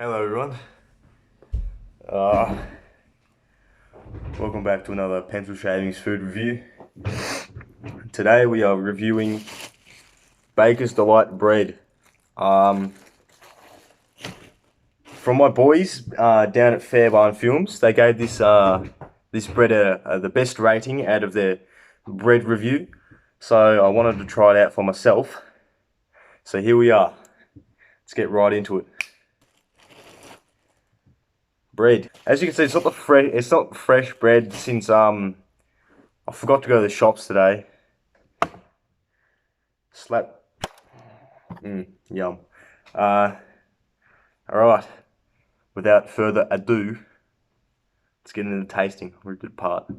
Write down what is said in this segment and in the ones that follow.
Hello everyone. Uh, Welcome back to another Pencil Shavings food review. Today we are reviewing Baker's Delight bread. From my boys down at Fairbairn Films, they gave this bread the best rating out of their bread review. So I wanted to try it out for myself. So here we are. Let's get right into it. Bread. As you can see, it's not fresh bread since I forgot to go to the shops today. Slap. Yum. Alright. Without further ado, let's get into the tasting. We're a good part.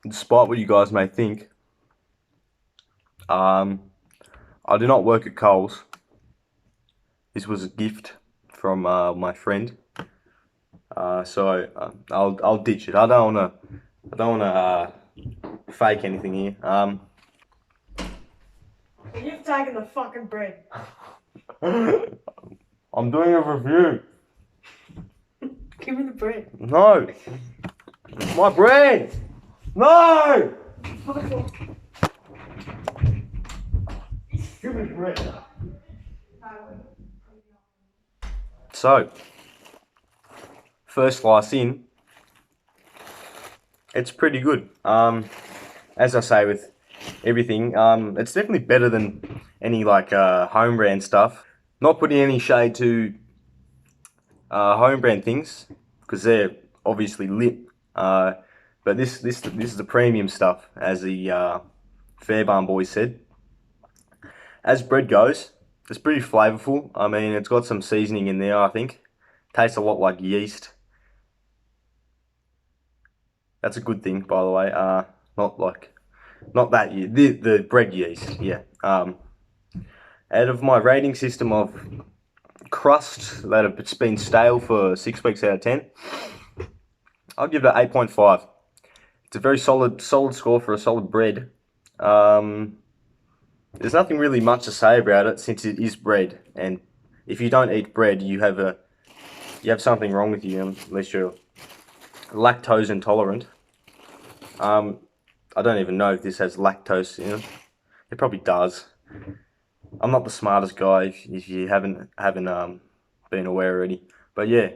Despite what you guys may think, I do not work at Coles. This was a gift from my friend. So I'll ditch it. I don't wanna fake anything here. You've taken the fucking bread. I'm doing a review. Give me the bread. No, my bread. No. Give me bread. So, first slice in, it's pretty good. As I say with everything, it's definitely better than any home brand stuff. Not putting any shade to home brand things because they're obviously lit. But this is the premium stuff, as the Fairbairn boys said. As bread goes, it's pretty flavourful. I mean, it's got some seasoning in there, I think. Tastes a lot like yeast. That's a good thing, by the way. Not that yeast, the bread yeast, yeah. Out of my rating system of crust that have been stale for 6 weeks out of 10, I'll give it 8.5. It's a very solid score for a solid bread. There's nothing really much to say about it since it is bread, and if you don't eat bread, you have something wrong with you unless you're lactose intolerant. I don't even know if this has lactose in it. It probably does. I'm not the smartest guy if you haven't been aware already. But yeah,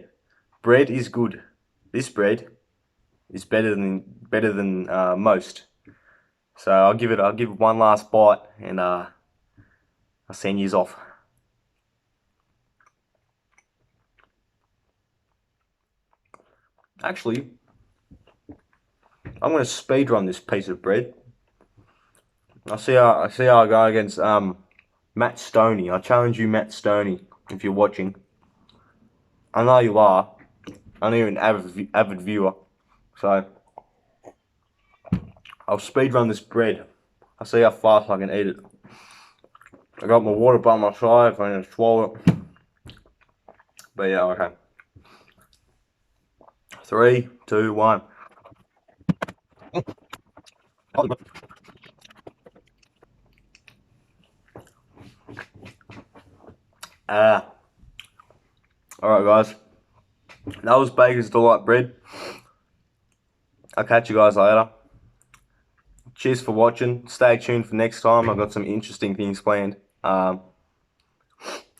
bread is good. This bread is better than most. So I'll give it one last bite and I'll send yous off. Actually, I'm gonna speed run this piece of bread. I see how I go against Matt Stoney. I challenge you, Matt Stoney, if you're watching. I know you are. I know you're an avid viewer. So I'll speed run this bread. I'll see how fast I can eat it. I got my water by my side if I'm gonna swallow it. But yeah, okay. 3, 2, 1. Alright guys. That was Baker's Delight bread. I'll catch you guys later. cheers for watching. Stay tuned for next time. I've got some interesting things planned. All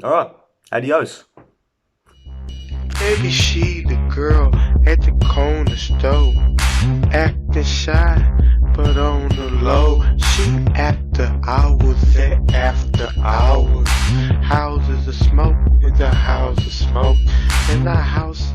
right, adios. Maybe she the girl at the corner store, acting shy, but on the low. She after hours and after hours. Houses of smoke with the house of smoke, and the house